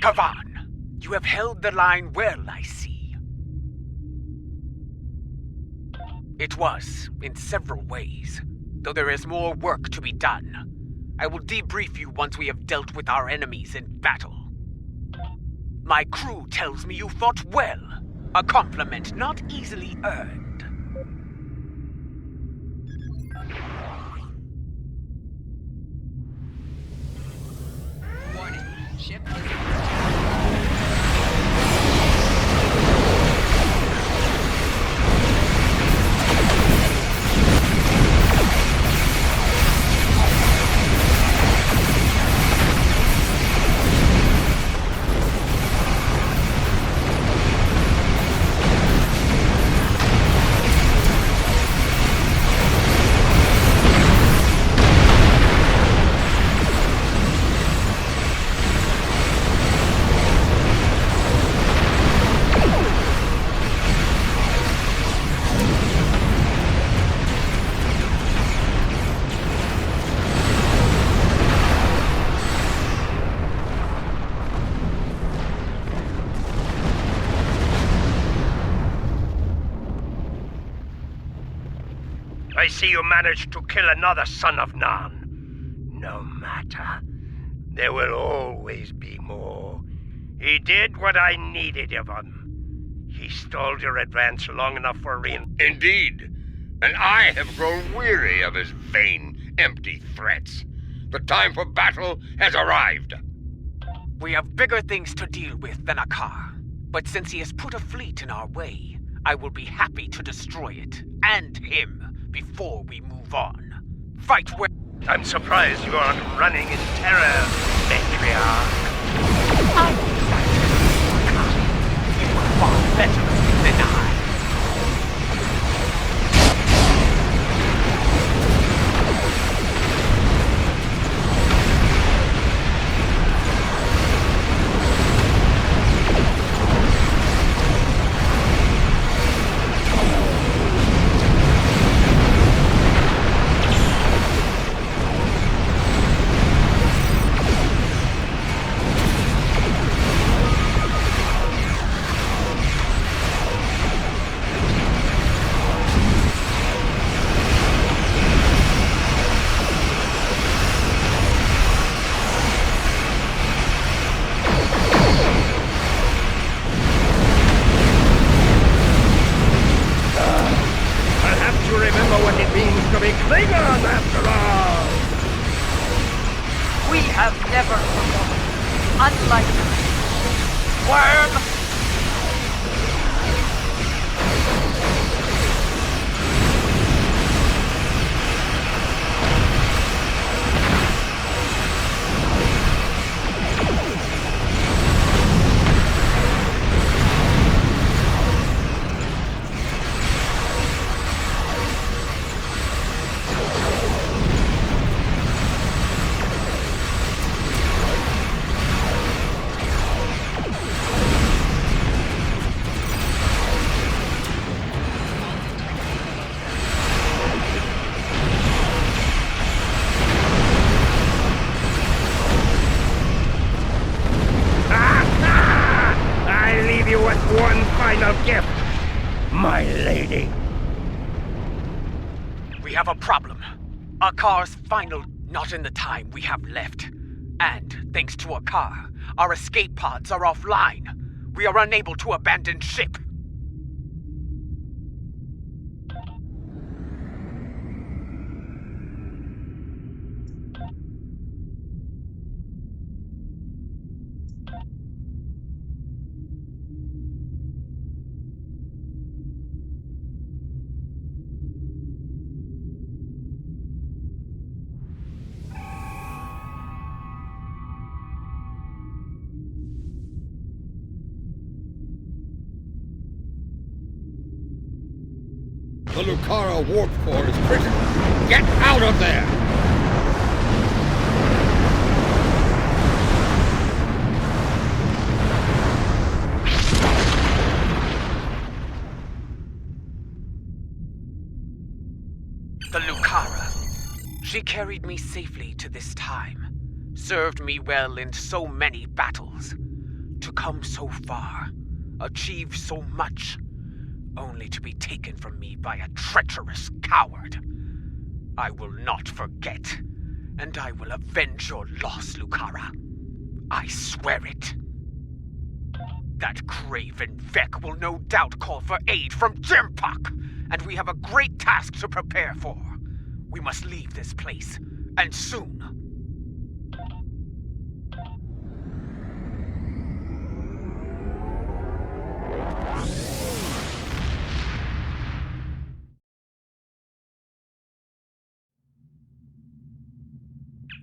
Kavan, you have held the line well, I see. It was, in several ways, though there is more work to be done. I will debrief you once we have dealt with our enemies in battle. My crew tells me you fought well, a compliment not easily earned. Warning, ship is... I see you managed to kill another son of Nan. No matter. There will always be more. He did what I needed of him. He stalled your advance long enough for Indeed. And I have grown weary of his vain, empty threats. The time for battle has arrived. We have bigger things to deal with than Akar. But since he has put a fleet in our way, I will be happy to destroy it, and him, before we move on. Fight where... I'm surprised you aren't running in terror, Matriarch. You are far better than I. Klingons, after all! We have never forgotten. Unlike Worm! One final gift, my lady. We have a problem. Akar's final not in the time we have left. And, thanks to Akar, our escape pods are offline. We are unable to abandon ship. The Lucara warp core is critical. Get out of there! The Lucara. She carried me safely to this time. Served me well in so many battles. To come so far, achieve so much, only to be taken from me by a treacherous coward. I will not forget, and I will avenge your loss, Lucara. I swear it. That craven Vec will no doubt call for aid from Jimpak, and we have a great task to prepare for. We must leave this place, and soon.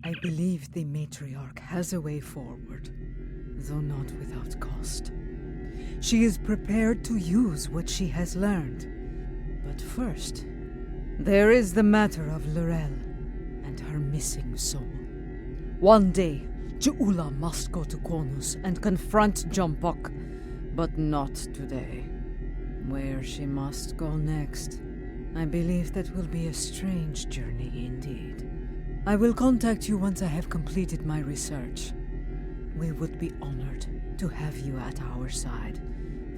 I believe the matriarch has a way forward, though not without cost. She is prepared to use what she has learned. But first, there is the matter of Lorelle and her missing soul. One day, Je'ula must go to Qonus and confront Jumpuck, but not today. Where she must go next, I believe that will be a strange journey indeed. I will contact you once I have completed my research. We would be honored to have you at our side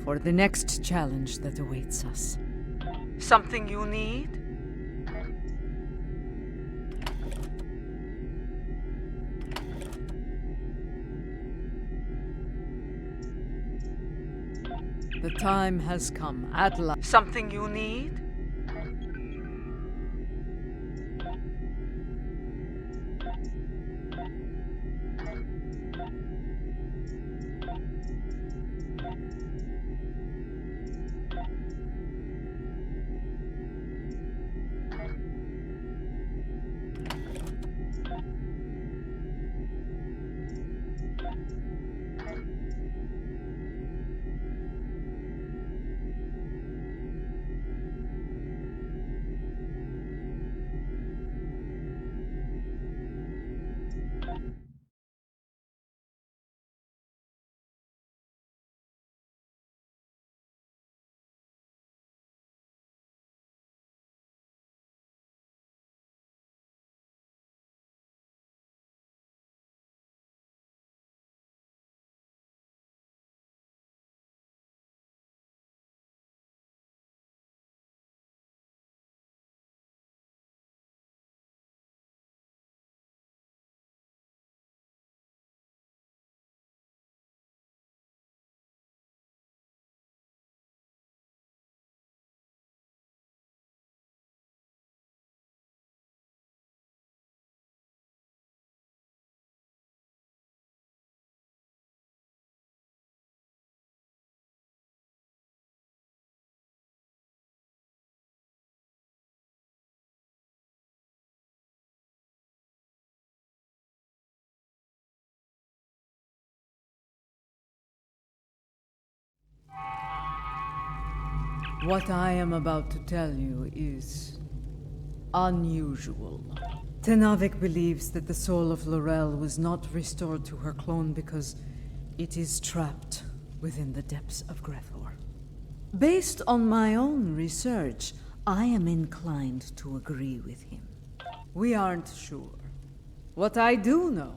for the next challenge that awaits us. Something you need? The time has come at last. Something you need? What I am about to tell you is unusual. Tenavik believes that the soul of Lorelle was not restored to her clone because it is trapped within the depths of Grethor. Based on my own research, I am inclined to agree with him. We aren't sure. What I do know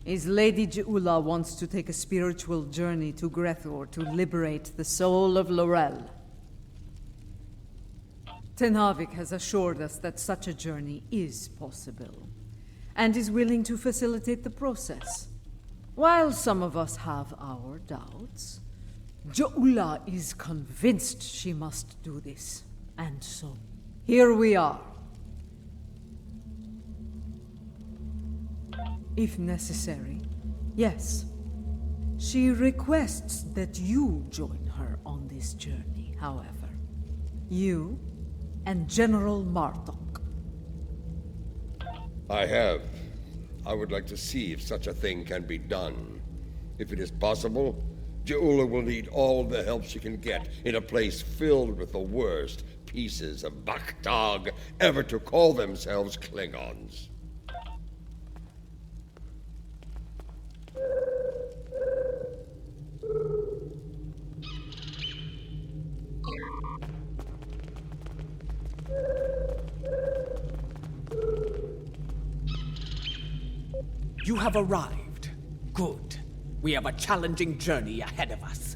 is Lady Je'ula wants to take a spiritual journey to Grethor to liberate the soul of Lorelle. Tenavik has assured us that such a journey is possible, and is willing to facilitate the process. While some of us have our doubts, Je'ula is convinced she must do this, and so, here we are. If necessary, yes. She requests that you join her on this journey, however. You and General Martok. I would like to see if such a thing can be done. If it is possible, Je'ula will need all the help she can get in a place filled with the worst pieces of Baktag ever to call themselves Klingons. You have arrived. Good. We have a challenging journey ahead of us.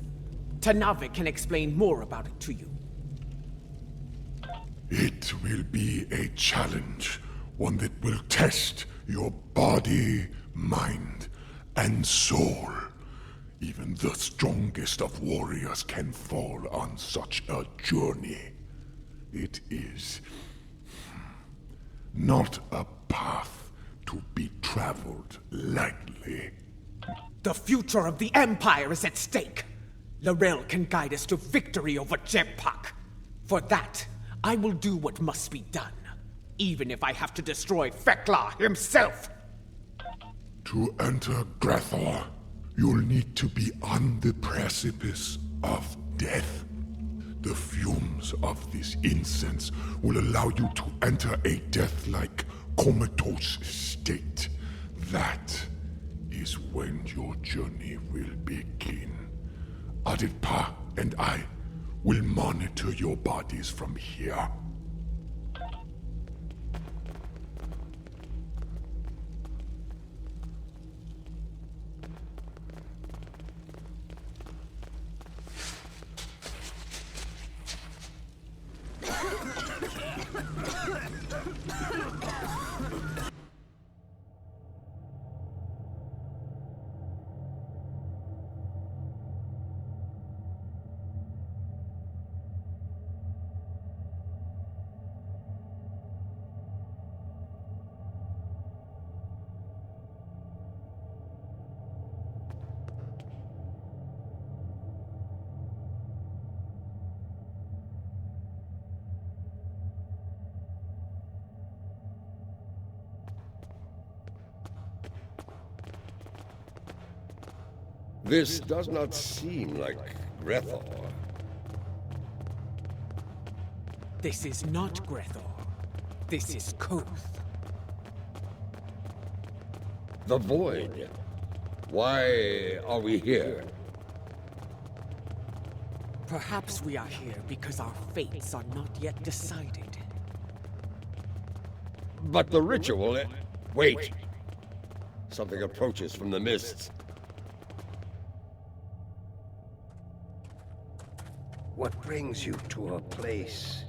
Tanavik can explain more about it to you. It will be a challenge, one that will test your body, mind, and soul. Even the strongest of warriors can fall on such a journey. It is not a path to be traveled lightly. The future of the Empire is at stake. L'Rell can guide us to victory over Jempak. For that, I will do what must be done, even if I have to destroy Fekla himself. To enter Grethor, you'll need to be on the precipice of death. The fumes of this incense will allow you to enter a death-like comatose state. That is when your journey will begin. Aditpa and I will monitor your bodies from here. This does not seem like Grethor. This is not Grethor. This is Koth. The Void. Why are we here? Perhaps we are here because our fates are not yet decided. But the ritual... Wait! Something approaches from the mists. What brings you to a place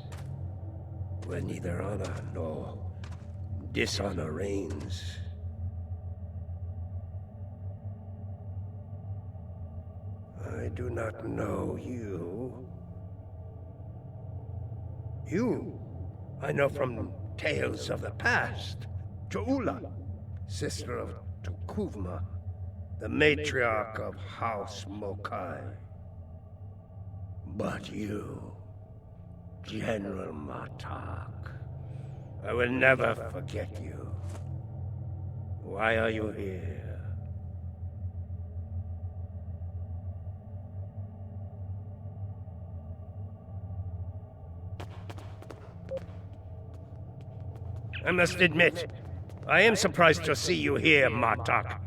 where neither honor nor dishonor reigns? I do not know you. You, I know from tales of the past. Joula, sister of Tukuvma, the matriarch of House Mokai. But you, General Martok, I will never forget you. Why are you here? I must admit, I am surprised to see you here, Martok.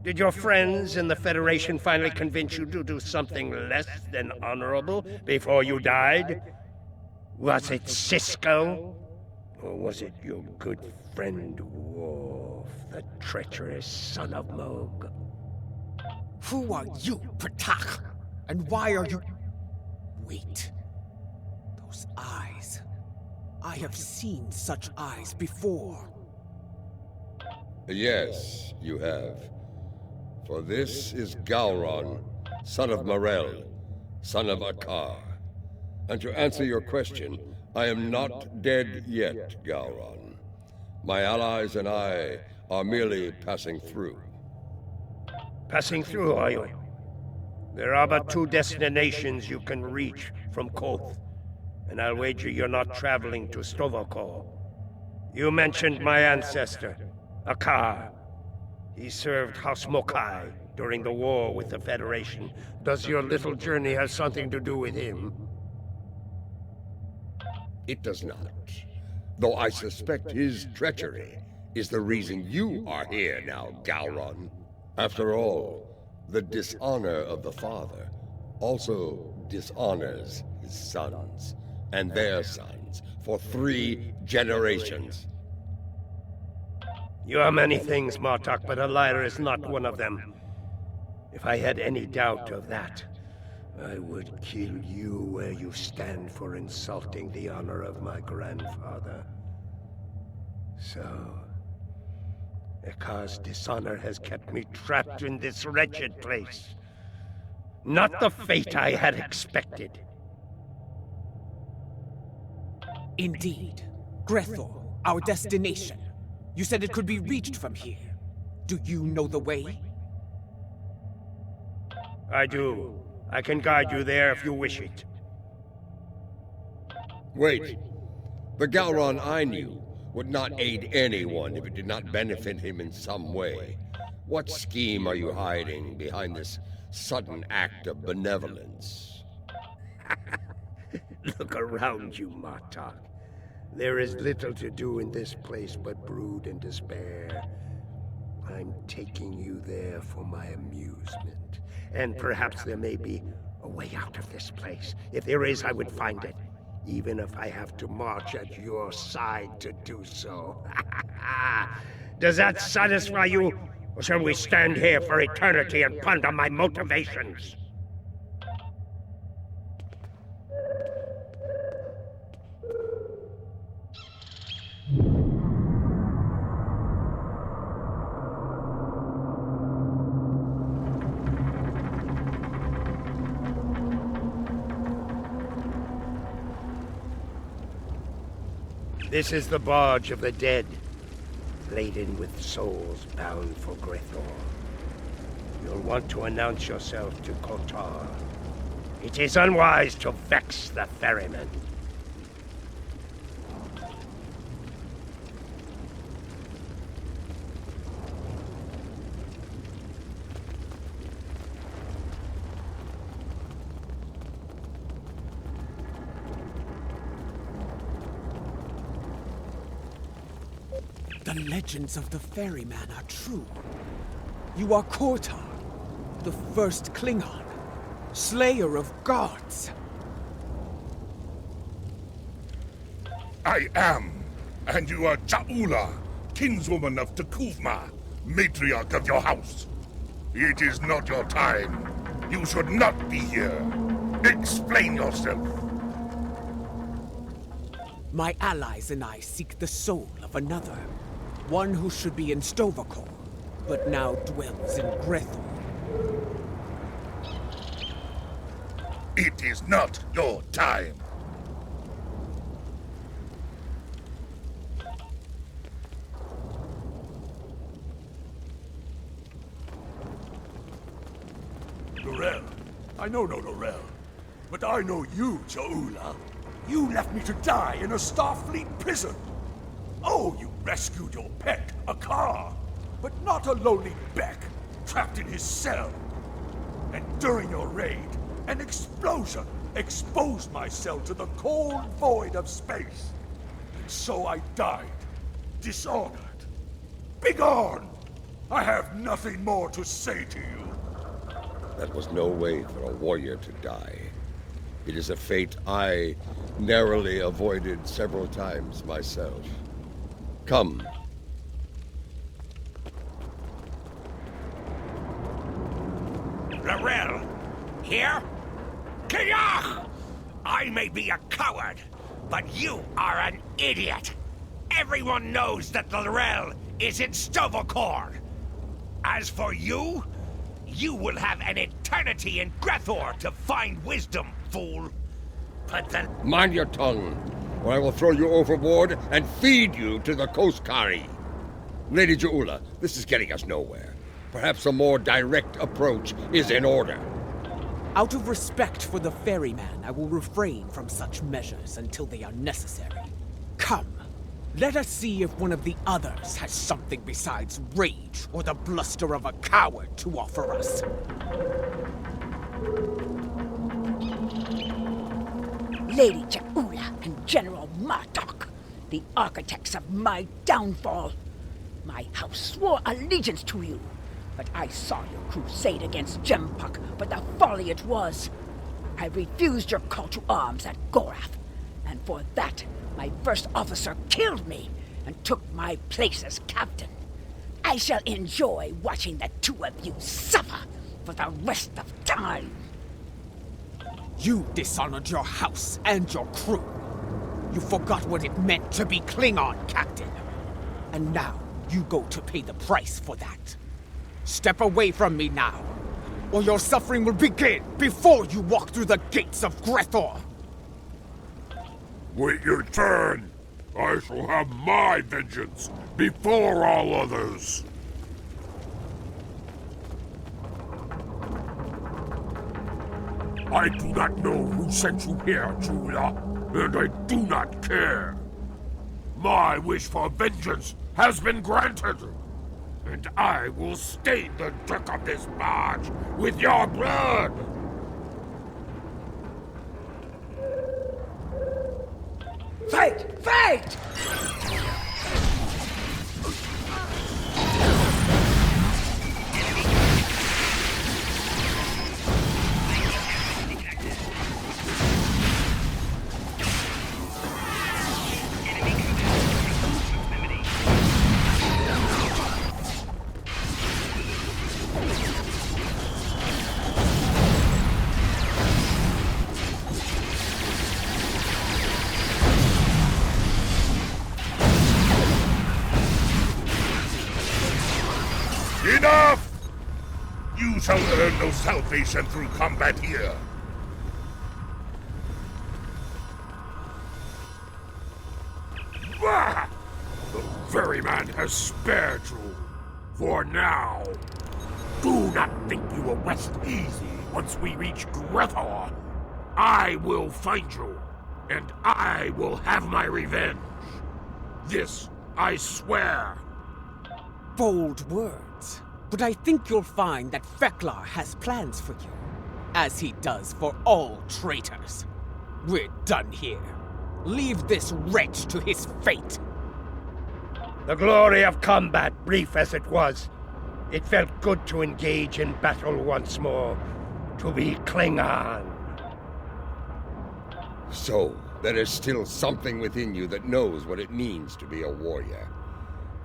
Did your friends in the Federation finally convince you to do something less than honorable before you died? Was it Cisco? Or was it your good friend Worf, the treacherous son of Moog? Who are you, Ptah? And why are you... Wait. Those eyes. I have seen such eyes before. Yes, you have. For this is Gowron, son of Morel, son of Akar. And to answer your question, I am not dead yet, Gowron. My allies and I are merely passing through. Passing through, are you? There are but two destinations you can reach from Koth, and I'll wager you're not traveling to Stovokor. You mentioned my ancestor, Akar. He served House Mokai during the war with the Federation. Does your little journey have something to do with him? It does not. Though I suspect his treachery is the reason you are here now, Gowron. After all, the dishonor of the father also dishonors his sons and their sons for 3 generations. You are many things, Martok, but a liar is not one of them. If I had any doubt of that, I would kill you where you stand for insulting the honor of my grandfather. So, Ekar's dishonor has kept me trapped in this wretched place. Not the fate I had expected. Indeed. Grethor, our destination. You said it could be reached from here. Do you know the way? I do. I can guide you there if you wish it. Wait. The Gowron I knew would not aid anyone if it did not benefit him in some way. What scheme are you hiding behind this sudden act of benevolence? Look around you, Martok. There is little to do in this place but brood and despair. I'm taking you there for my amusement. And perhaps there may be a way out of this place. If there is, I would find it. Even if I have to march at your side to do so. Does that satisfy you? Or shall we stand here for eternity and ponder my motivations? This is the barge of the dead, laden with souls bound for Grethor. You'll want to announce yourself to Kotar. It is unwise to vex the ferryman. The legends of the ferryman are true. You are Kotar, the first Klingon, slayer of gods. I am. And you are Ja'ula, kinswoman of T'Kuvma, matriarch of your house. It is not your time. You should not be here. Explain yourself. My allies and I seek the soul of another. One who should be in Sto-vo-kor, but now dwells in Grethor. It is not your time. L'Rell. I know no L'Rell. But I know you, Ja'ula. You left me to die in a Starfleet prison. Oh, you rescued your pet, Akar. But not a lowly Beck, trapped in his cell. And during your raid, an explosion exposed my cell to the cold void of space. And so I died, dishonored. Begone! I have nothing more to say to you. That was no way for a warrior to die. It is a fate I narrowly avoided several times myself. Come. L'Rell, here? Kiyach! I may be a coward, but you are an idiot. Everyone knows that L'Rell is in Sto-vo-kor. As for you, you will have an eternity in Grethor to find wisdom, fool. But then... Mind your tongue, or I will throw you overboard and feed you to the Koskari. Lady Ja'ula, this is getting us nowhere. Perhaps a more direct approach is in order. Out of respect for the ferryman, I will refrain from such measures until they are necessary. Come, let us see if one of the others has something besides rage or the bluster of a coward to offer us. Lady Ja'ula and General Martok, the architects of my downfall. My house swore allegiance to you, but I saw your crusade against Jempuk, but the folly it was. I refused your call to arms at Gorath, and for that, my first officer killed me and took my place as captain. I shall enjoy watching the two of you suffer for the rest of time. You dishonored your house and your crew. You forgot what it meant to be Klingon, Captain. And now you go to pay the price for that. Step away from me now, or your suffering will begin before you walk through the gates of Grethor. Wait your turn. I shall have my vengeance before all others. I do not know who sent you here, Jula, and I do not care. My wish for vengeance has been granted, and I will stain the deck of this barge with your blood. Fight! Fight! Enough! You shall earn no salvation through combat here. Bah! The ferryman has spared you. For now. Do not think you will rest easy once we reach Grethor. I will find you, and I will have my revenge. This I swear. Bold words, but I think you'll find that Feklar has plans for you, as he does for all traitors. We're done here. Leave this wretch to his fate. The glory of combat, brief as it was. It felt good to engage in battle once more. To be Klingon. So, there is still something within you that knows what it means to be a warrior.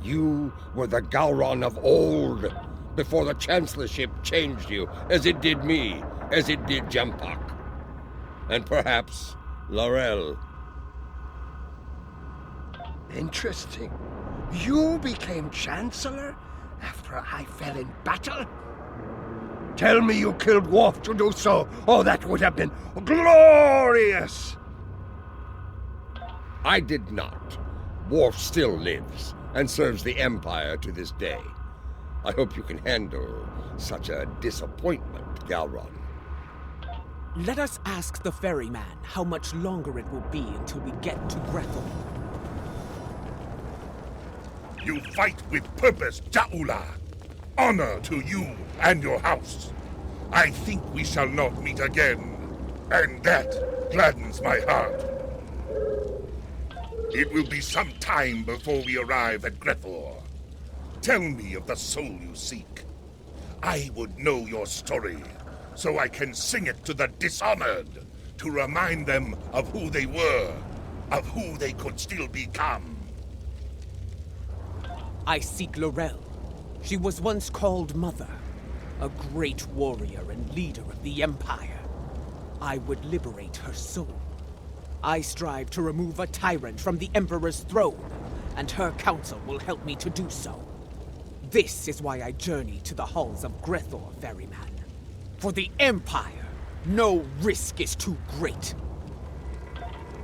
You were the Gowron of old, before the Chancellorship changed you, as it did me, as it did Jempak. And perhaps Laurel. Interesting. You became Chancellor after I fell in battle? Tell me you killed Worf to do so. Oh, that would have been glorious! I did not. Worf still lives, and serves the Empire to this day. I hope you can handle such a disappointment, Gowron. Let us ask the ferryman how much longer it will be until we get to Grethor. You fight with purpose, Ja'ula. Honor to you and your house. I think we shall not meet again, and that gladdens my heart. It will be some time before we arrive at Grethor. Tell me of the soul you seek. I would know your story, so I can sing it to the dishonored, to remind them of who they were, of who they could still become. I seek Laurel. She was once called Mother, a great warrior and leader of the Empire. I would liberate her soul. I strive to remove a tyrant from the Emperor's throne, and her counsel will help me to do so. This is why I journey to the halls of Grethor, ferryman. For the Empire, no risk is too great.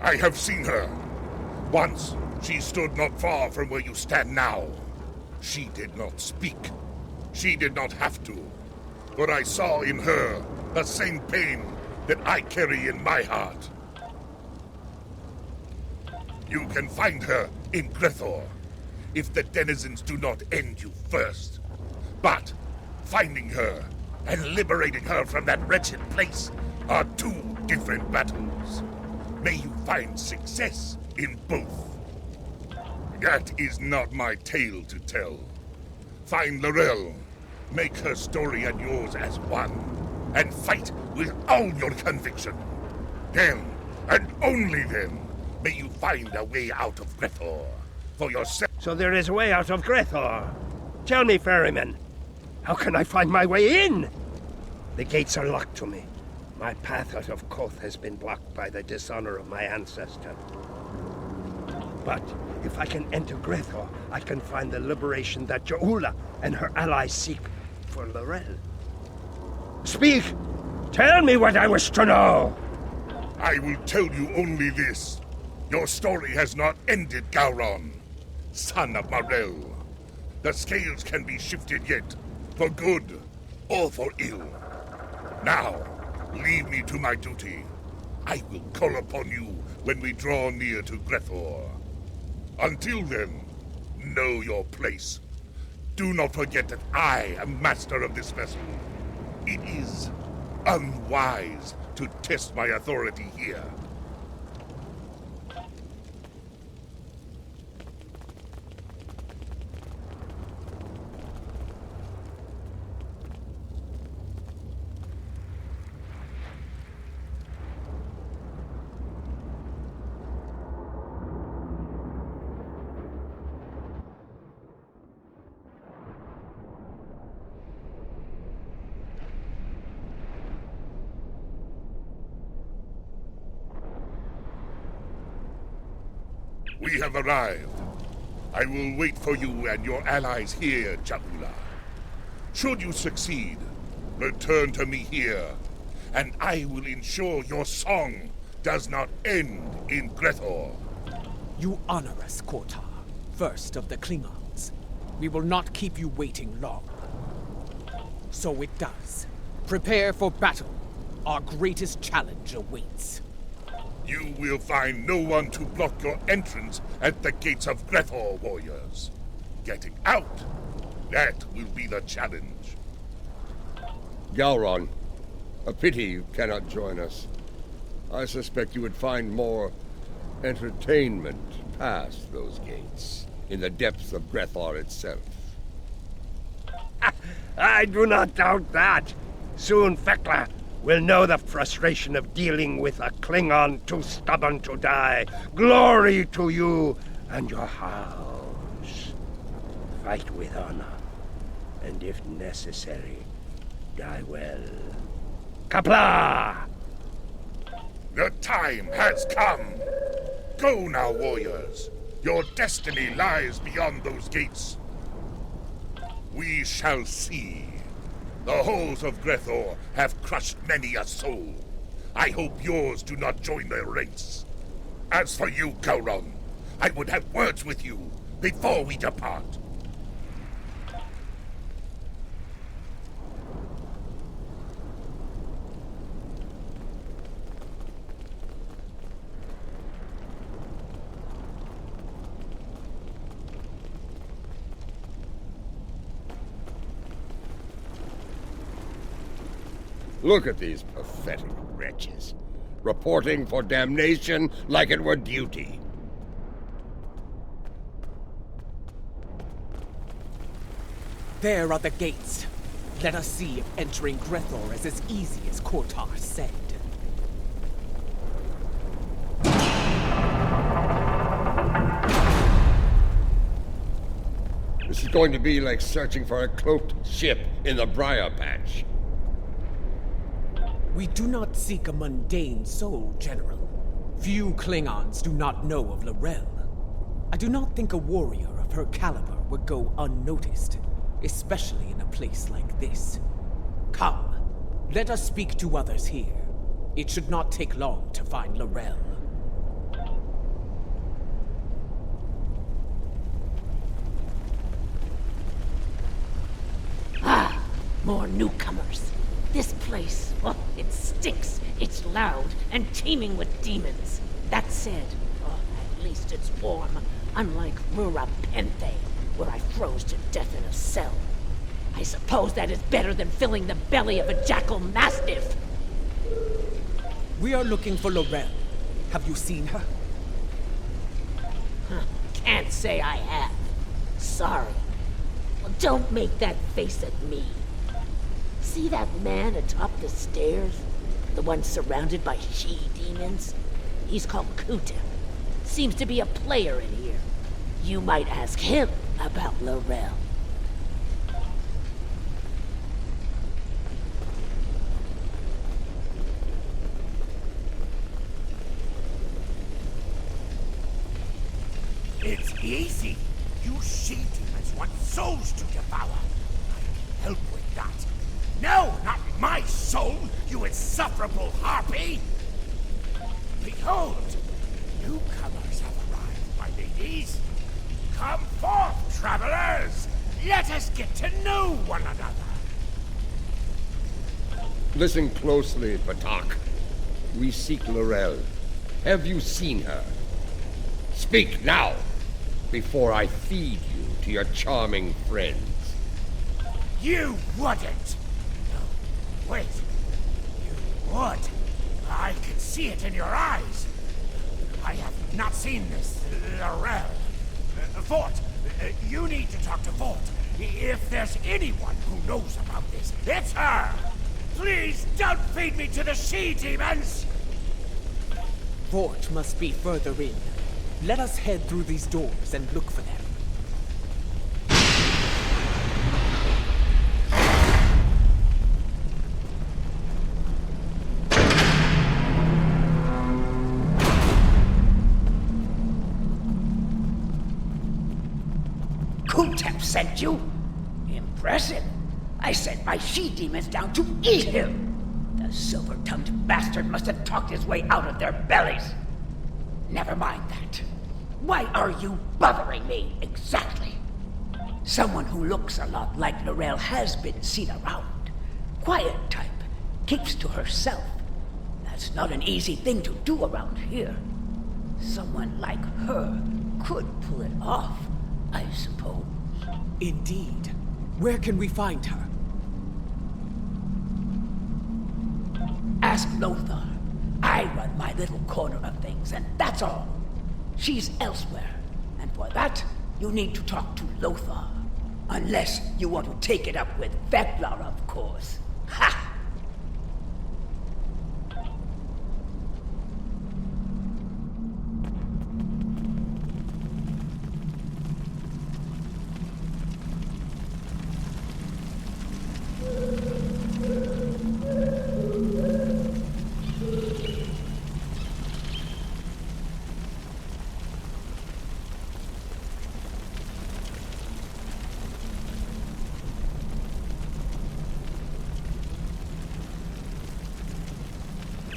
I have seen her. Once, she stood not far from where you stand now. She did not speak. She did not have to. But I saw in her the same pain that I carry in my heart. You can find her in Grethor, if the denizens do not end you first. But finding her and liberating her from that wretched place are two different battles. May you find success in both. That is not my tale to tell. Find Laurel, make her story and yours as one, and fight with all your conviction. Then, and only then, may you find a way out of Grethor for yourself. So there is a way out of Grethor. Tell me, ferryman, how can I find my way in? The gates are locked to me. My path out of Koth has been blocked by the dishonor of my ancestor. But if I can enter Grethor, I can find the liberation that Jaula and her allies seek for Lorel. Speak! Tell me what I wish to know! I will tell you only this. Your story has not ended, Gowron, son of Morel. The scales can be shifted yet, for good or for ill. Now, leave me to my duty. I will call upon you when we draw near to Grethor. Until then, know your place. Do not forget that I am master of this vessel. It is unwise to test my authority here. We have arrived. I will wait for you and your allies here, Jaula. Should you succeed, return to me here, and I will ensure your song does not end in Grethor. You honor us, Kortar, first of the Klingons. We will not keep you waiting long. So it does. Prepare for battle. Our greatest challenge awaits. You will find no one to block your entrance at the gates of Grethor, warriors. Getting out, that will be the challenge. Gowron, a pity you cannot join us. I suspect you would find more entertainment past those gates, in the depths of Grethor itself. I do not doubt that. Soon Fekla will know the frustration of dealing with a Klingon too stubborn to die. Glory to you and your house. Fight with honor, and if necessary, die well. Kapla! The time has come. Go now, warriors. Your destiny lies beyond those gates. We shall see. The halls of Grethor have crushed many a soul. I hope yours do not join their ranks. As for you, Gowron, I would have words with you before we depart. Look at these pathetic wretches, reporting for damnation like it were duty. There are the gates. Let us see if entering Grethor is as easy as Kortar said. This is going to be like searching for a cloaked ship in the Briar Patch. We do not seek a mundane soul, General. Few Klingons do not know of Lorel. I do not think a warrior of her caliber would go unnoticed, especially in a place like this. Come, let us speak to others here. It should not take long to find Lorel. Ah, more newcomers. This place, oh, it stinks. It's loud and teeming with demons. That said, oh, at least it's warm, unlike Rura Penthe, where I froze to death in a cell. I suppose that is better than filling the belly of a jackal mastiff. We are looking for Lorel. Have you seen her? Can't say I have. Sorry. Well, don't make that face at me. See that man atop the stairs? The one surrounded by she-demons? He's called Kuta. Seems to be a player in here. You might ask him about Lorel. Easy. You she-demons want souls to devour. I can help with that. No, not my soul, you insufferable harpy! Behold, newcomers have arrived, my ladies. Come forth, travelers! Let us get to know one another. Listen closely, Batak. We seek Laurel. Have you seen her? Speak now, before I feed you to your charming friends. You wouldn't! No, wait. You would. I can see it in your eyes. I have not seen this Laurel. Fort, you need to talk to Fort. If there's anyone who knows about this, it's her! Please don't feed me to the she-demons! Fort must be further in. Let us head through these doors and look for them. Kutep sent you? Impressive. I sent my she-demons down to eat him. The silver-tongued bastard must have talked his way out of their bellies. Never mind that. Why are you bothering me, exactly? Someone who looks a lot like Laurel has been seen around. Quiet type, keeps to herself. That's not an easy thing to do around here. Someone like her could pull it off, I suppose. Indeed. Where can we find her? Ask Lothar. I run my little corner of things, and that's all. She's elsewhere, and for that, you need to talk to Lothar. Unless you want to take it up with Veklar, of course. Ha!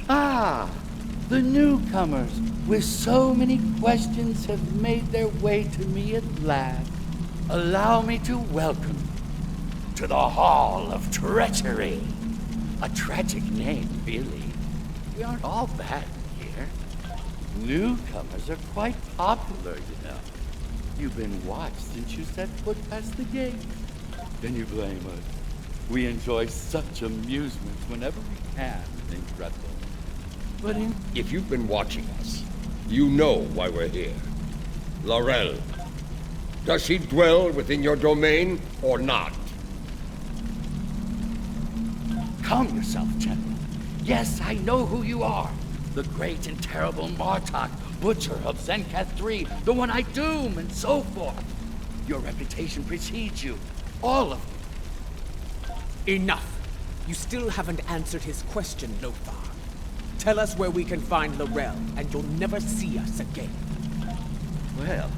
Ah, the newcomers with so many questions have made their way to me at last. Allow me to welcome you to the Hall of Treachery. A tragic name, really. We aren't all bad here. Newcomers are quite popular, you know. You've been watched since you set foot past the gate. Can you blame us? We enjoy such amusement whenever we can in Grethel. But if you've been watching us, you know why we're here. Laurel. Does she dwell within your domain or not? Calm yourself, General. Yes, I know who you are. The great and terrible Martok, Butcher of Zenkath III, the one I doom, and so forth. Your reputation precedes you. All of you. Enough. You still haven't answered his question, Lothar. Tell us where we can find Laurel, and you'll never see us again. Well,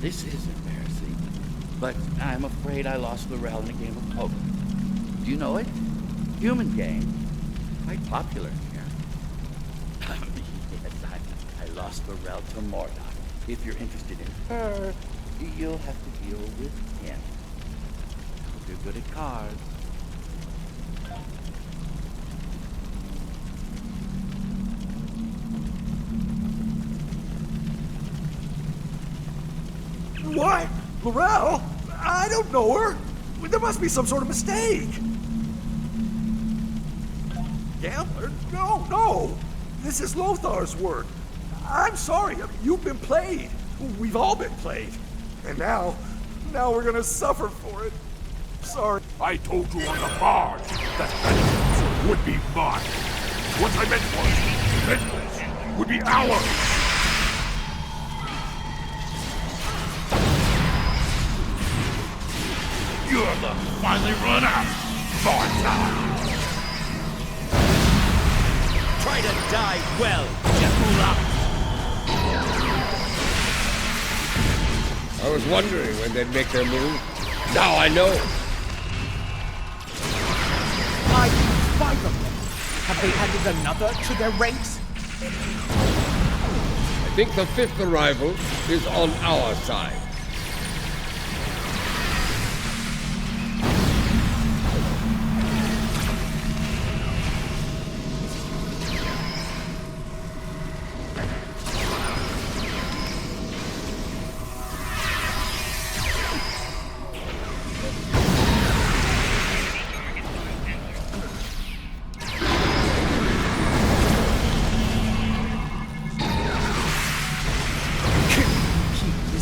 this is embarrassing, but I'm afraid I lost Laurel in a game of poker. Do you know it? Human game. Quite popular here. Yes, I lost Laurel to Mordok. If you're interested in her, you'll have to deal with him. You're good at cards. What? Laurel? I don't know her. There must be some sort of mistake. Gambler? No. This is Lothar's word. I'm sorry. You've been played. We've all been played. And now we're gonna suffer for it. Sorry. I told you on the barge that vengeance would be mine. What I meant was, vengeance would be ours. You're the finally run out, Martok. Try to die well, Jehula. I was wondering when they'd make their move. Now I know. I used 5 of them. Have they added another to their ranks? I think the 5th arrival is on our side.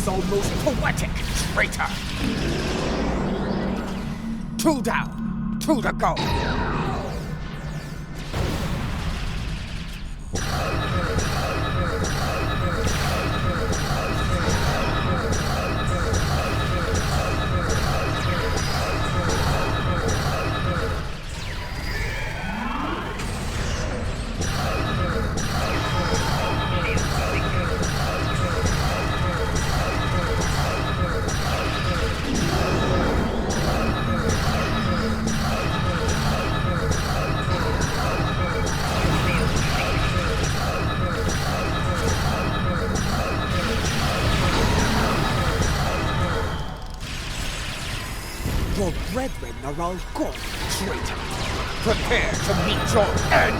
Almost poetic, traitor! 2 down, 2 to go. Your brethren are all gone, traitor. Prepare to meet your end!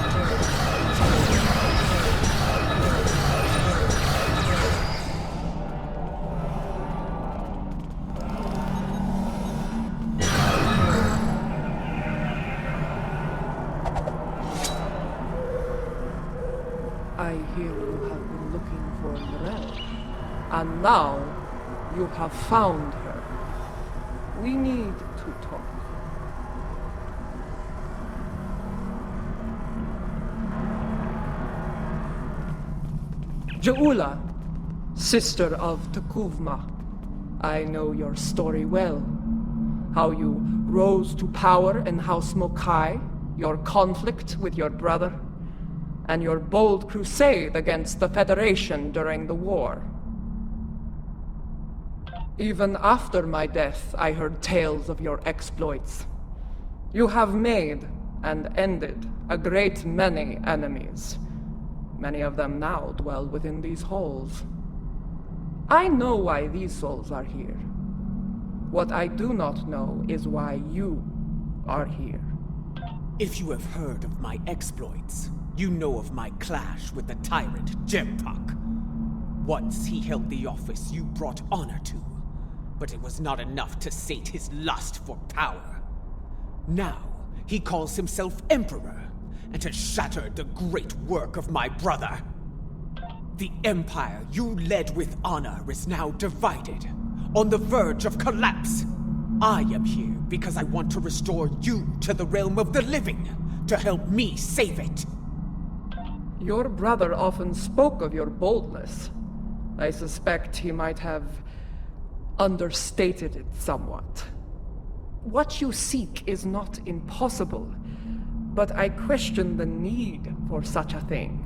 I hear you have been looking for Morel, and now you have found her. We need to talk. Jaula, sister of Tekuvma, I know your story well. How you rose to power in House Mokai, your conflict with your brother, and your bold crusade against the Federation during the war. Even after my death, I heard tales of your exploits. You have made and ended a great many enemies. Many of them now dwell within these halls. I know why these souls are here. What I do not know is why you are here. If you have heard of my exploits, you know of my clash with the tyrant Jempak. Once he held the office you brought honor to, but it was not enough to sate his lust for power. Now, he calls himself Emperor, and has shattered the great work of my brother. The empire you led with honor is now divided, on the verge of collapse. I am here because I want to restore you to the realm of the living, to help me save it. Your brother often spoke of your boldness. I suspect he might have understated it somewhat. What you seek is not impossible, but I question the need for such a thing.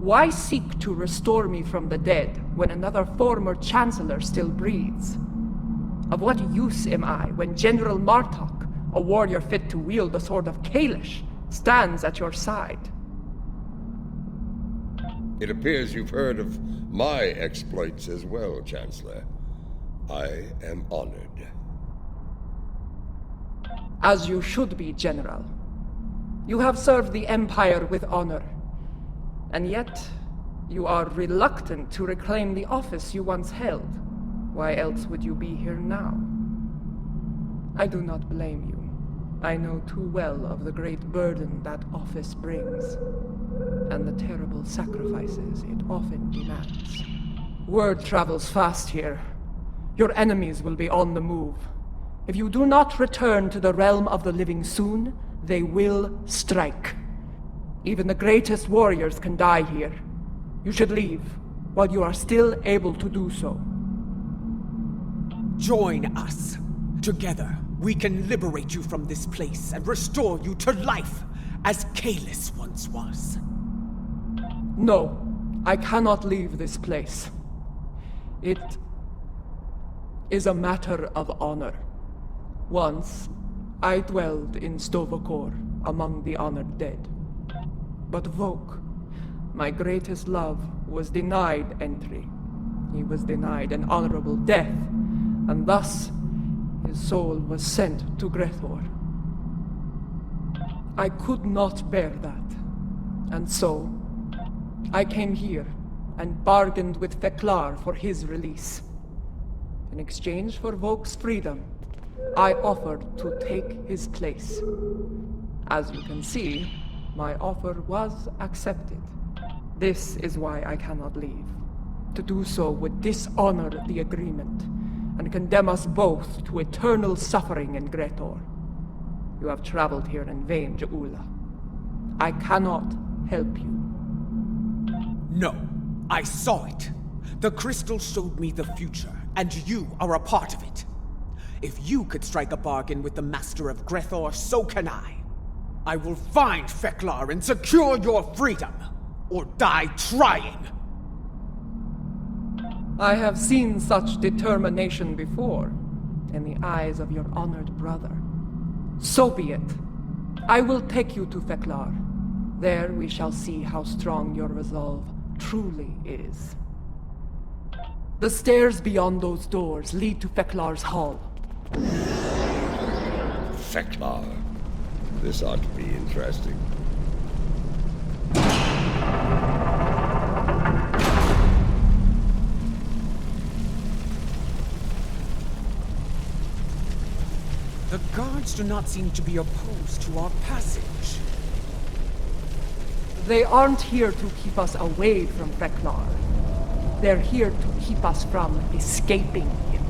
Why seek to restore me from the dead when another former Chancellor still breathes? Of what use am I when General Martok, a warrior fit to wield the sword of Kalish, stands at your side? It appears you've heard of my exploits as well, Chancellor. I am honored. As you should be, General. You have served the Empire with honor. And yet, you are reluctant to reclaim the office you once held. Why else would you be here now? I do not blame you. I know too well of the great burden that office brings, and the terrible sacrifices it often demands. Word travels fast here. Your enemies will be on the move. If you do not return to the realm of the living soon, they will strike. Even the greatest warriors can die here. You should leave, while you are still able to do so. Join us. Together, we can liberate you from this place and restore you to life, as Kalis once was. No, I cannot leave this place. It is a matter of honor. Once, I dwelled in Sto-vo-kor among the honored dead. But Voke, my greatest love, was denied entry. He was denied an honorable death, and thus his soul was sent to Grethor. I could not bear that, and so I came here and bargained with Feklar for his release. In exchange for Voke's freedom, I offered to take his place. As you can see, my offer was accepted. This is why I cannot leave. To do so would dishonor the agreement and condemn us both to eternal suffering in Grethor. You have traveled here in vain, Je'ula. I cannot help you. No, I saw it. The crystal showed me the future, and you are a part of it. If you could strike a bargain with the Master of Grethor, so can I. I will find Feklar and secure your freedom, or die trying. I have seen such determination before, in the eyes of your honored brother. So be it. I will take you to Feklar. There we shall see how strong your resolve truly is. The stairs beyond those doors lead to Feklar's hall. Feklar. This ought to be interesting. The guards do not seem to be opposed to our passage. They aren't here to keep us away from Feklar. They're here to keep us from escaping him.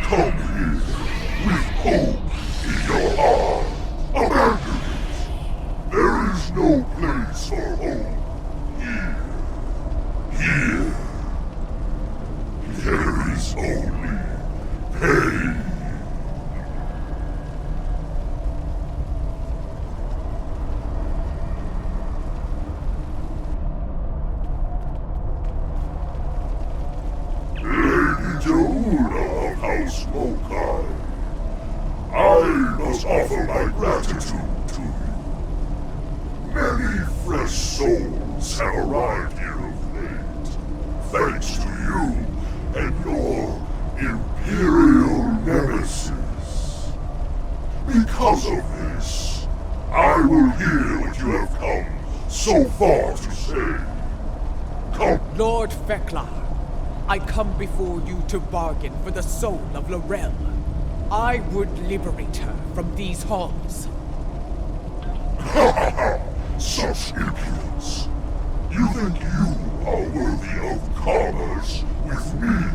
Come here with hope in your heart. Abandon it. There is no place for hope here. Here. There is only pain. Je'ula of House Mokai, I must offer my gratitude to you. Many fresh souls have arrived here of late, thanks to you and your Imperial Nemesis. Because of this, I will hear what you have come so far to say. Come. Lord Feklar, I come before you to bargain for the soul of Lorelle. I would liberate her from these halls. Such impudence! You think you are worthy of commerce with me?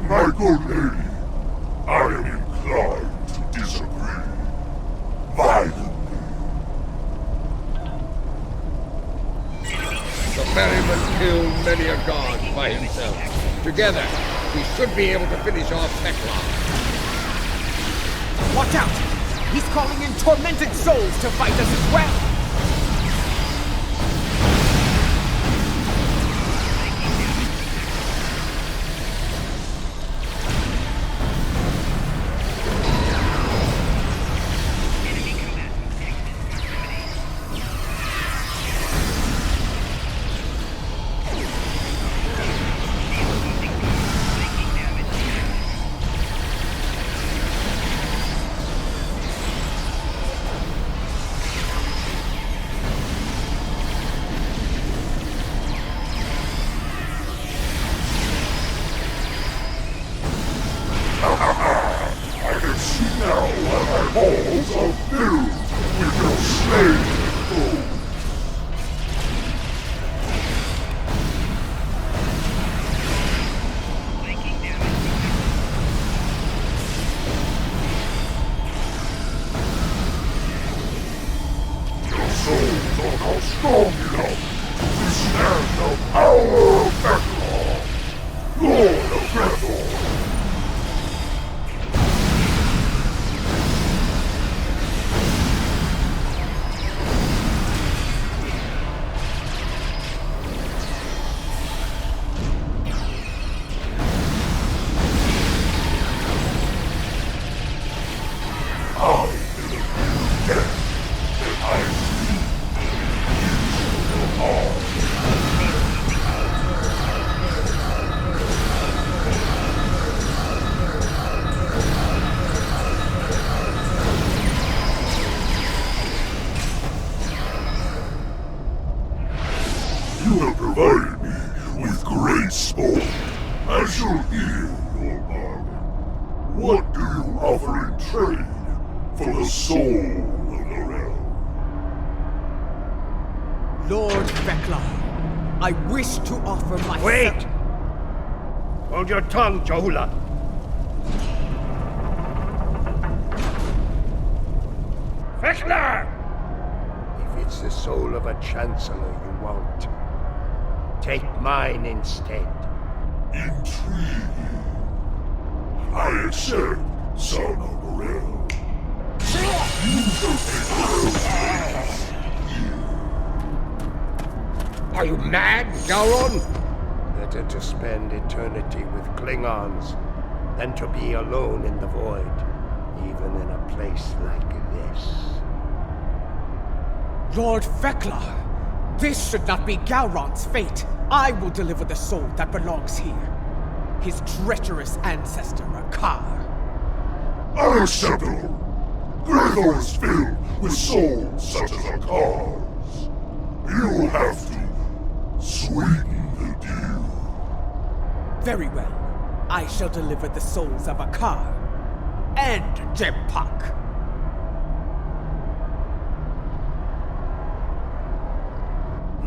My good lady, I am inclined to disagree. Violently. The ferryman killed many a god by himself. Together, we should be able to finish off Feklar. Watch out! He's calling in tormented souls to fight us as well! I can see now why my halls are filled with your slain foes. Your souls are not strong enough to withstand the power of Feklar, Lord of Grethor. What do you offer in trade for the soul of the realm? Lord Veklar, I wish to offer myself... Wait! Hold your tongue, Jahula. Veklar! If it's the soul of a Chancellor you want, take mine instead. Intriguing. I accept, son of the realm. You shall take Are you mad, Gowron? Better to spend eternity with Klingons than to be alone in the void, even in a place like this. Lord Veklar, this should not be Gowron's fate. I will deliver the soul that belongs here. His treacherous ancestor, Akar. Unacceptable! Grathor is filled with souls such as Akar's. You will have to sweeten the deal. Very well. I shall deliver the souls of Akar and Jempak.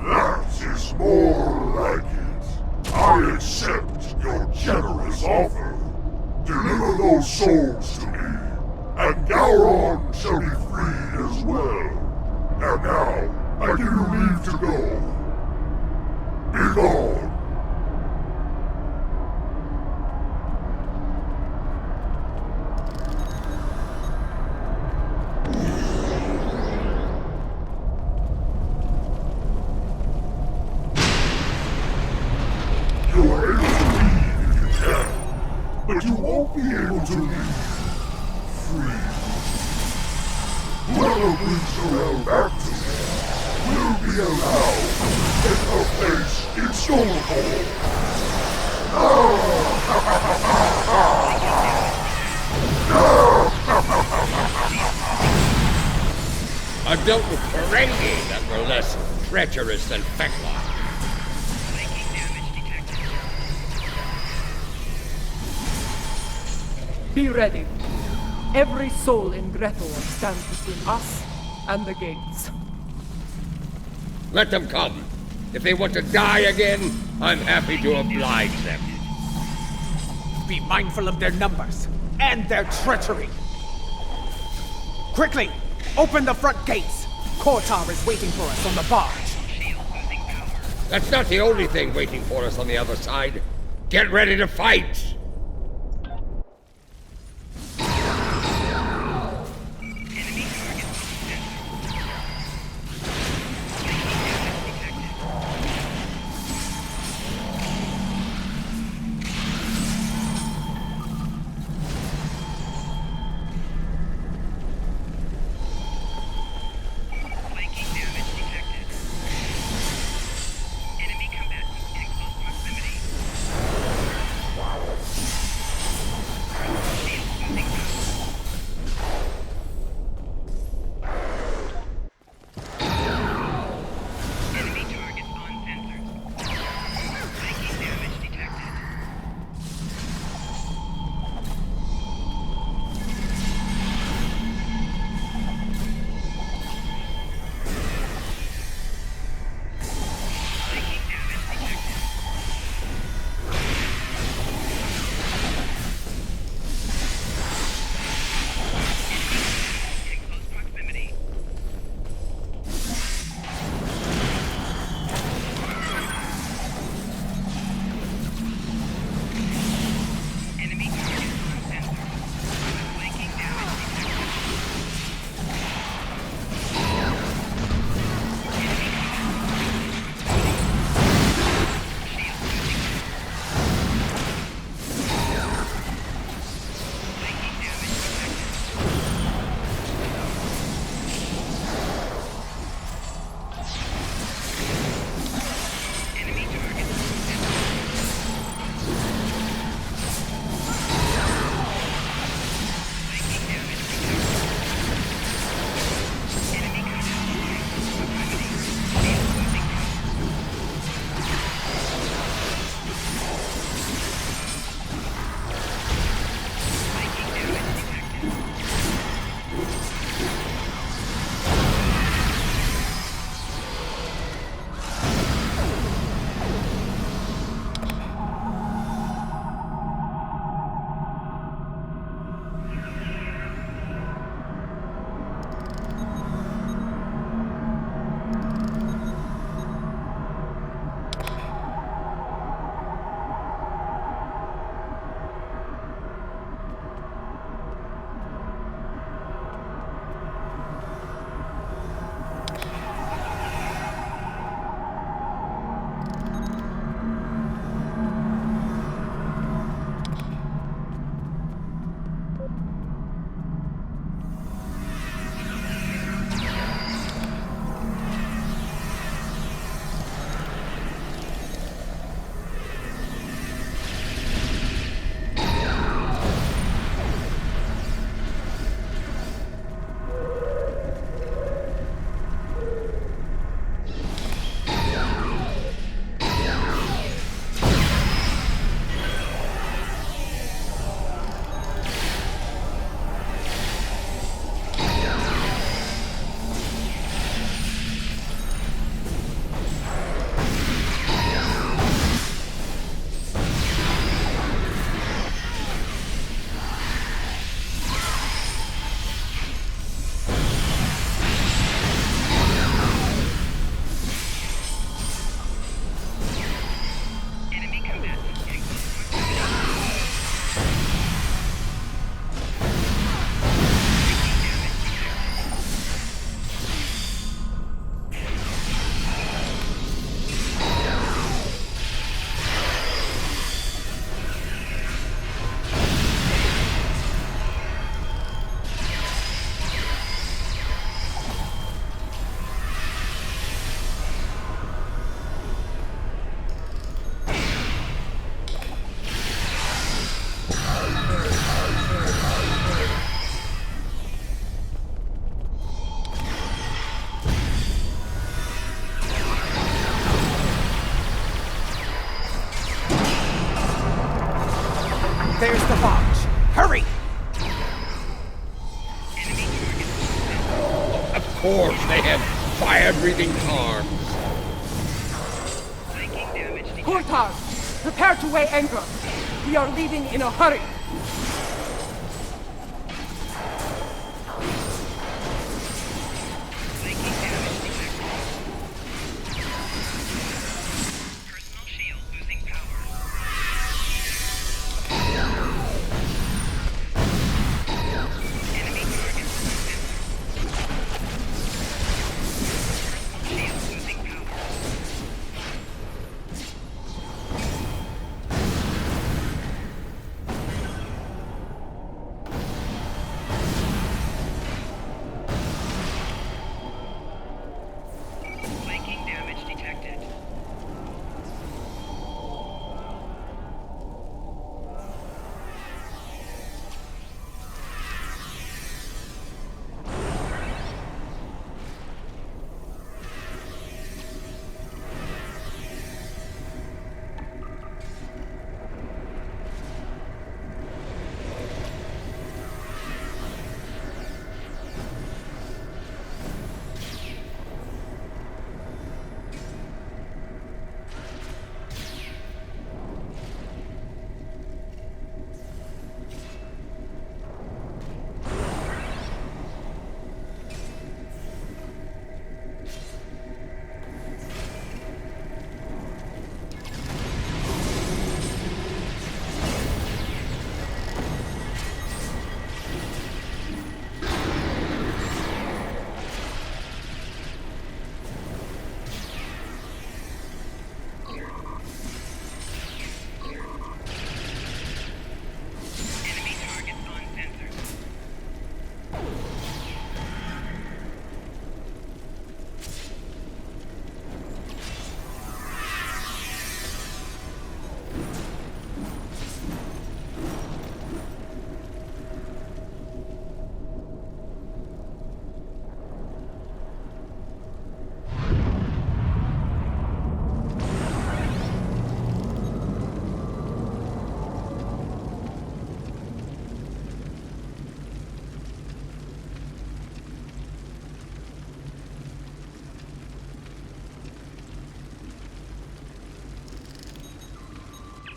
That is more like it. I accept your generous offer. Deliver those souls to me, and Gowron shall be free as well. And now, I give you leave to go. Be gone. You are able to leave if you can, but you won't be able to leave free. Whoever brings the realm back to me will be allowed to take her place in Stormfall. I've dealt with Ferengi that were less treacherous than Veklar. Be ready. Every soul in Grethor stands between us and the gates. Let them come. If they want to die again, I'm happy to oblige them. Be mindful of their numbers and their treachery. Quickly, open the front gates. Kortar is waiting for us on the barge. That's not the only thing waiting for us on the other side. Get ready to fight! Hurry! Of course, they have fire-breathing arms. Kurtars, prepare to weigh anchor. We are leaving in a hurry.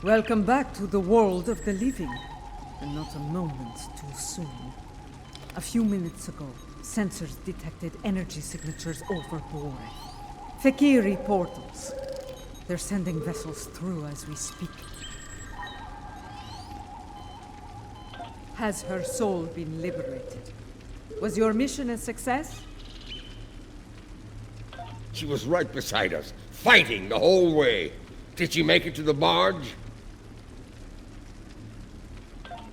Welcome back to the world of the living, and not a moment too soon. A few minutes ago, sensors detected energy signatures over Boreth. Fekiri portals. They're sending vessels through as we speak. Has her soul been liberated? Was your mission a success? She was right beside us, fighting the whole way. Did she make it to the barge?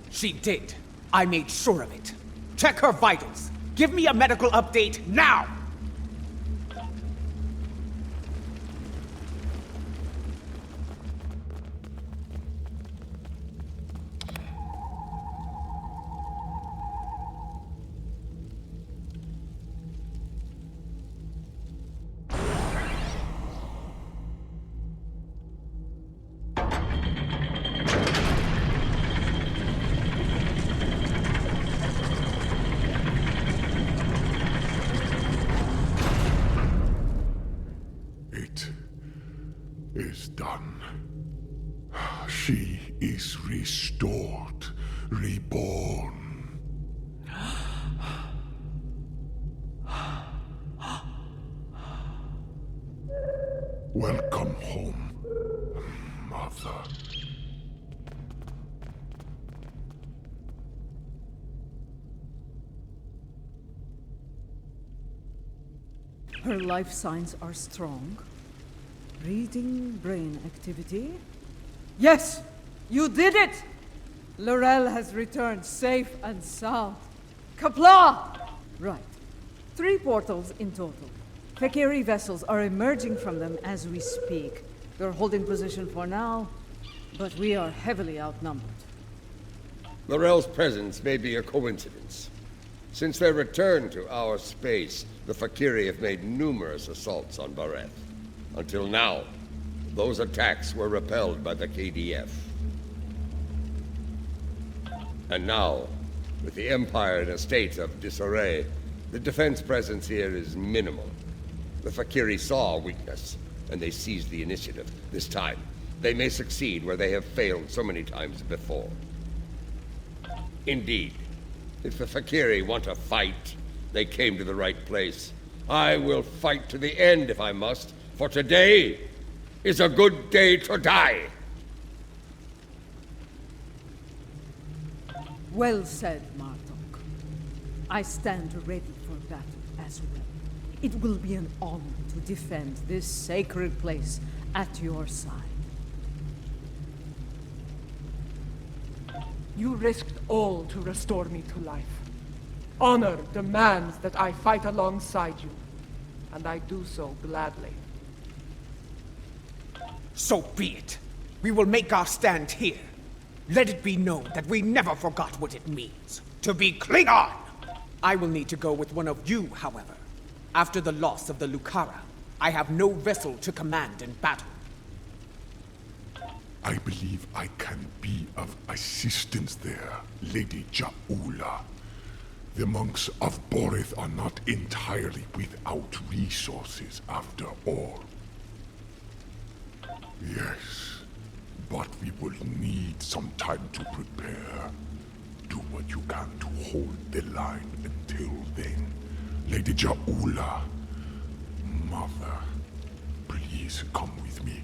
She did. I made sure of it. Check her vitals. Give me a medical update now! Is done. She is restored, reborn. Welcome home, Mother. Her life signs are strong. Reading brain activity. Yes! You did it! Laurel has returned safe and sound. Kapla! Right. 3 portals in total. Fekiri vessels are emerging from them as we speak. They're holding position for now, but we are heavily outnumbered. Laurel's presence may be a coincidence. Since their return to our space, the Fekiri have made numerous assaults on Boreth. Until now, those attacks were repelled by the KDF. And now, with the Empire in a state of disarray, the defense presence here is minimal. The Fakiri saw weakness, and they seized the initiative. This time, they may succeed where they have failed so many times before. Indeed, if the Fakiri want to fight, they came to the right place. I will fight to the end if I must, for today is a good day to die. Well said, Martok. I stand ready for battle as well. It will be an honor to defend this sacred place at your side. You risked all to restore me to life. Honor demands that I fight alongside you, and I do so gladly. So be it. We will make our stand here. Let it be known that we never forgot what it means to be Klingon! I will need to go with one of you, however. After the loss of the Lucara, I have no vessel to command in battle. I believe I can be of assistance there, Lady Ja'ula. The monks of Boreth are not entirely without resources after all. Yes, but we will need some time to prepare. Do what you can to hold the line until then. Lady Ja'ula, Mother, please come with me.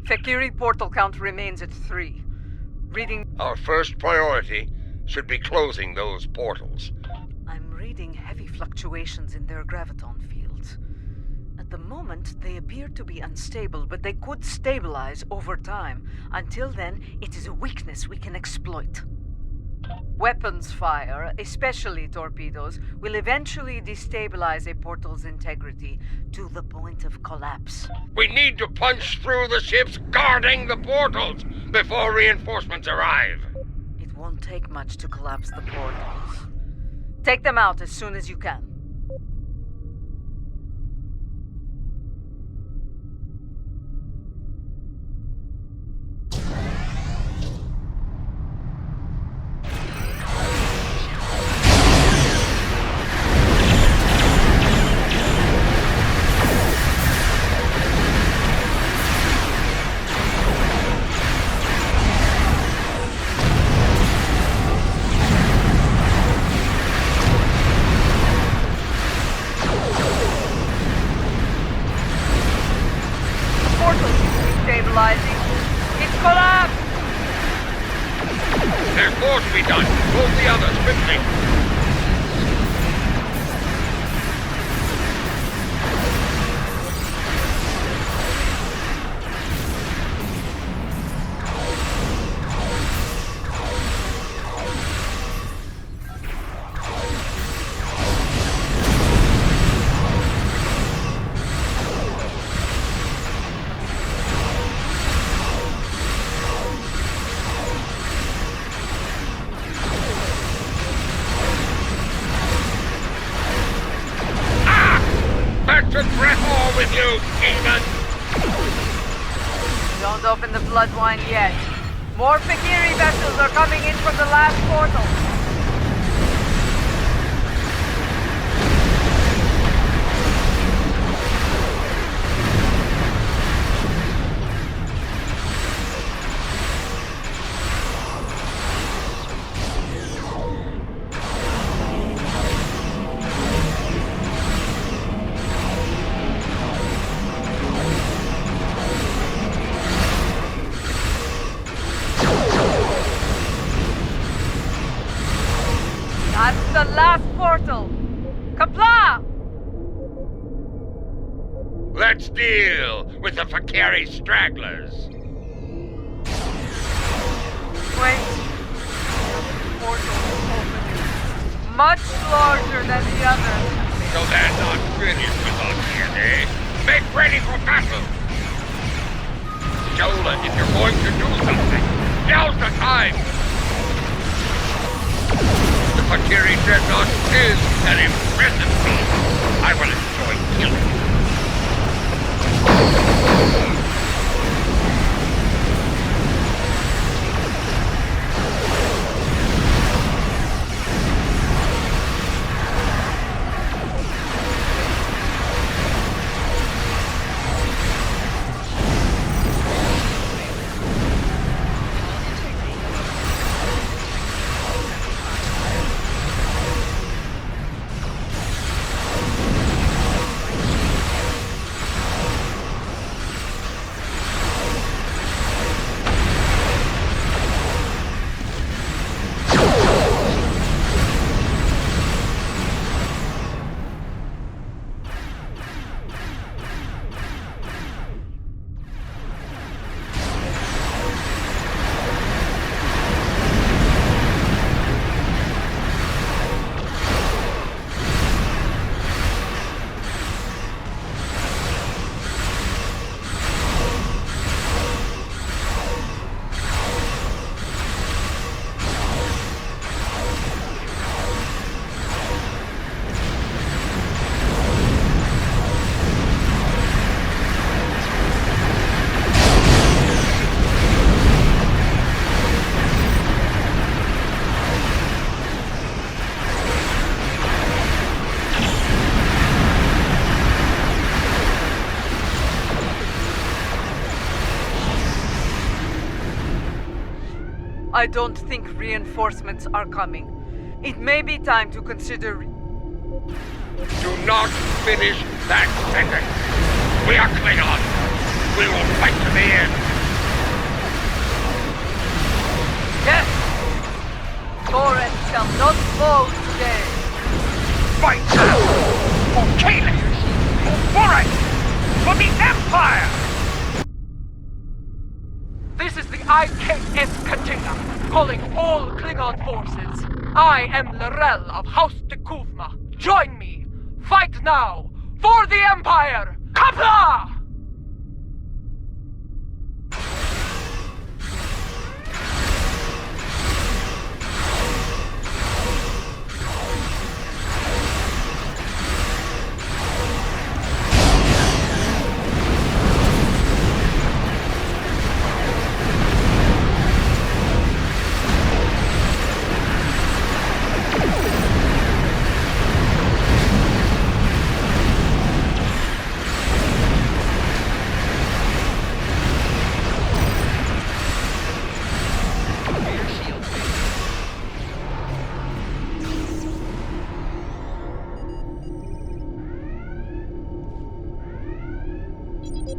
Fakiri portal count remains at 3. Reading... Our first priority should be closing those portals. I'm reading heavy fluctuations in their graviton fields. At the moment, they appear to be unstable, but they could stabilize over time. Until then, it is a weakness we can exploit. Weapons fire, especially torpedoes, will eventually destabilize a portal's integrity to the point of collapse. We need to punch through the ships guarding the portals before reinforcements arrive. It won't take much to collapse the portals. Take them out as soon as you can. It's collapsed! There's more to be done. Move the others quickly. With you, demon! Don't open the blood wine yet. More Fakiri vessels are coming in from the last portal. the last portal. Kapla! Let's deal with the Fakiri stragglers. Wait. The portal is opening. Much larger than the others. So they're not finished with us yet, eh? Make ready for battle! Jola, if you're going to do something, now's the time! The Fakiri Dreadnought is an impressive beast. I will enjoy killing it. I don't think reinforcements are coming. It may be time to consider... Do not finish that sentence! We are Klingons! We will fight to the end! Yes! Torres shall not fall today! Fight now! For Kalis! For Boris! For the Empire! This is the IKS Katina, calling all Klingon forces. I am Lorel of House de Kuvma. Join me! Fight now! For the Empire! Kapla!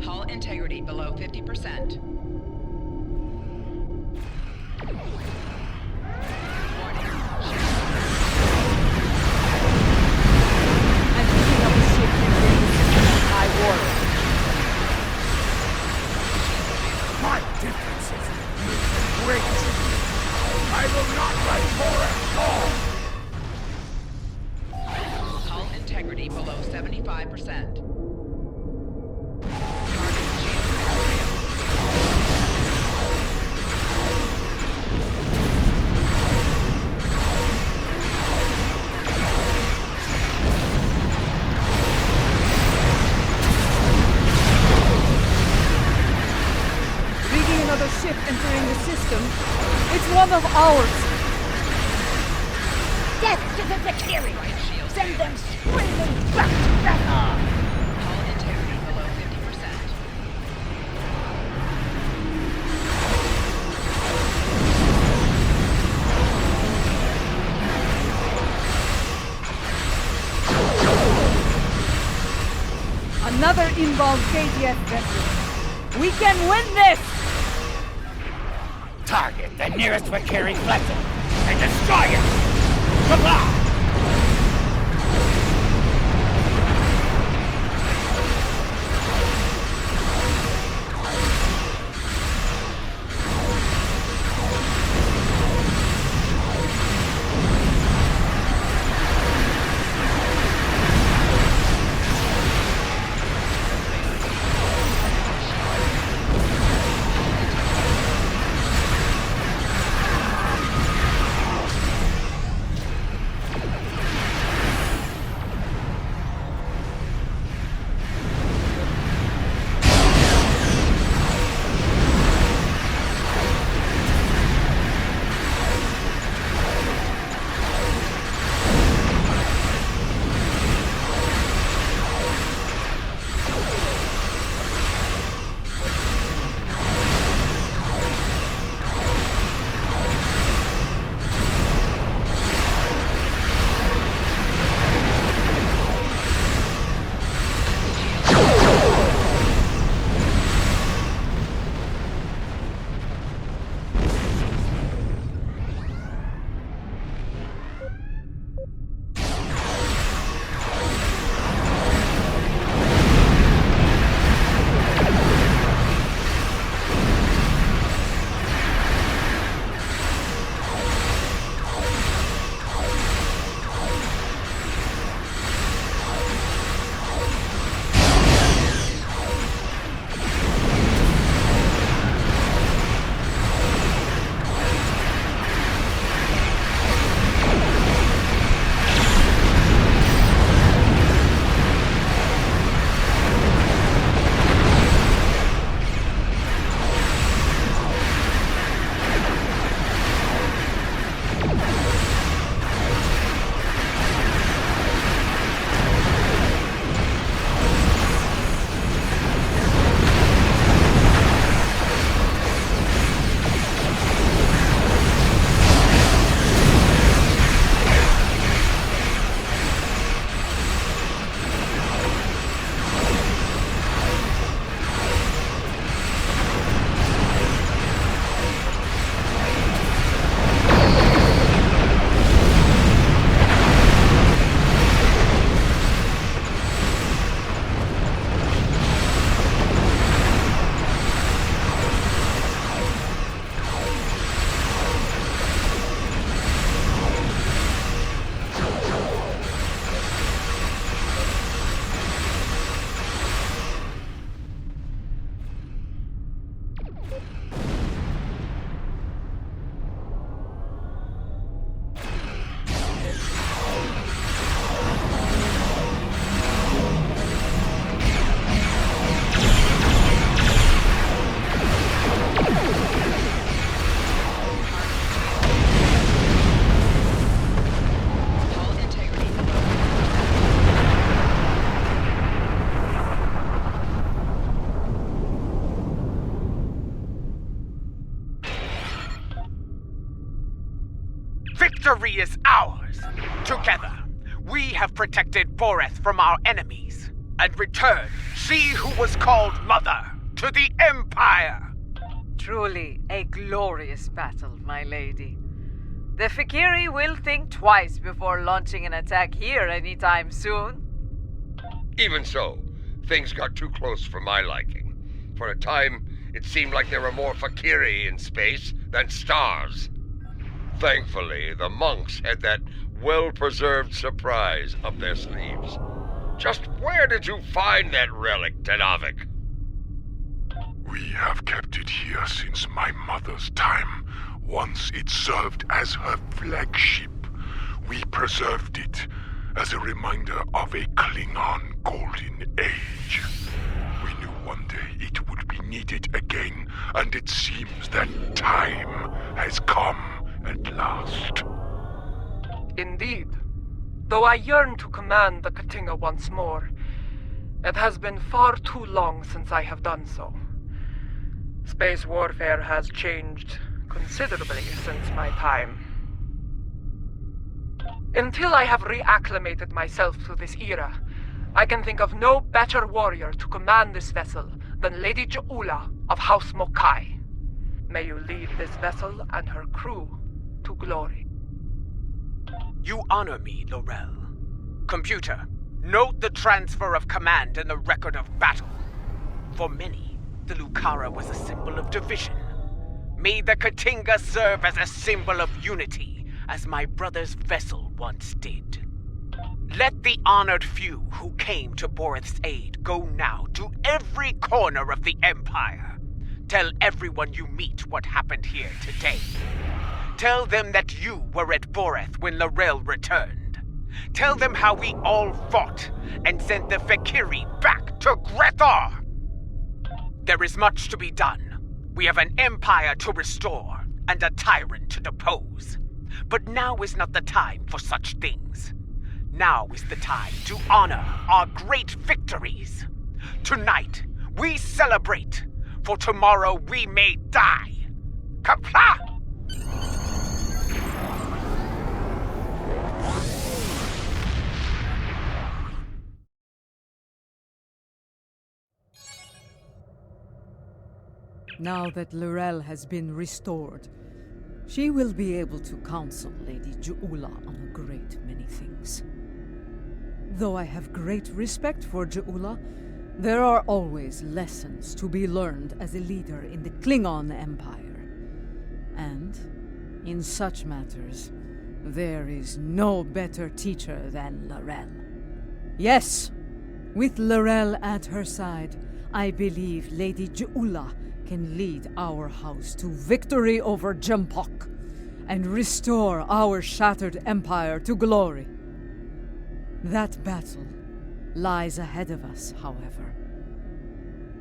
Hull integrity below 50%. I'm picking up a ship entering the system of high water. My differences are great. I will not let Boris fall. Hull integrity below 75%. Another ship entering the system. It's one of ours. Death to the Fakiri! Send them screaming back to battle! Hull integrity below 50%. Another inbound KGF vessel. We can win this! Target the nearest Fakiri vessel and destroy it! Kapla! victory is ours! Together, we have protected Boreth from our enemies, and returned she who was called Mother to the Empire! Truly a glorious battle, my lady. The Fikiri will think twice before launching an attack here anytime soon. Even so, things got too close for my liking. For a time, it seemed like there were more Fakiri in space than stars. Thankfully, the monks had that well-preserved surprise up their sleeves. Just where did you find that relic, Tenavik? We have kept it here since my mother's time. Once it served as her flagship. We preserved it as a reminder of a Klingon golden age. We knew one day it would be needed again, and it seems that time has come at last. Indeed. Though I yearn to command the Katinga once more, it has been far too long since I have done so. Space warfare has changed considerably since my time. Until I have reacclimated myself to this era, I can think of no better warrior to command this vessel than Lady Ja'ula of House Mokai. May you lead this vessel and her crew to glory. You honor me, Laurel. Computer, note the transfer of command in the record of battle. For many, the Lucara was a symbol of division. May the Katinga serve as a symbol of unity, as my brother's vessel once did. Let the honored few who came to Boreth's aid go now to every corner of the Empire. Tell everyone you meet what happened here today. Tell them that you were at Boreth when Laurel returned. Tell them how we all fought and sent the Fikiri back to Grethor. There is much to be done. We have an empire to restore and a tyrant to depose. But now is not the time for such things. Now is the time to honor our great victories. Tonight, we celebrate, for tomorrow we may die. Kapla! Now that Laurel has been restored, she will be able to counsel Lady Ja'ula on a great many things. Though I have great respect for Ja'ula, there are always lessons to be learned as a leader in the Klingon Empire. And, in such matters, there is no better teacher than Laurel. Yes, with Laurel at her side, I believe Lady Ja'ula can lead our house to victory over Jempok and restore our shattered empire to glory. That battle lies ahead of us, however.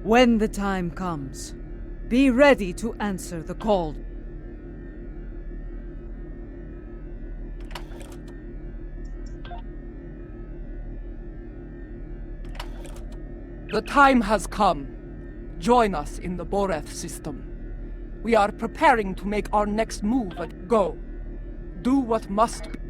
When the time comes, be ready to answer the call. The time has come. Join us in the Boreth system. We are preparing to make our next move at Go. Do what must be.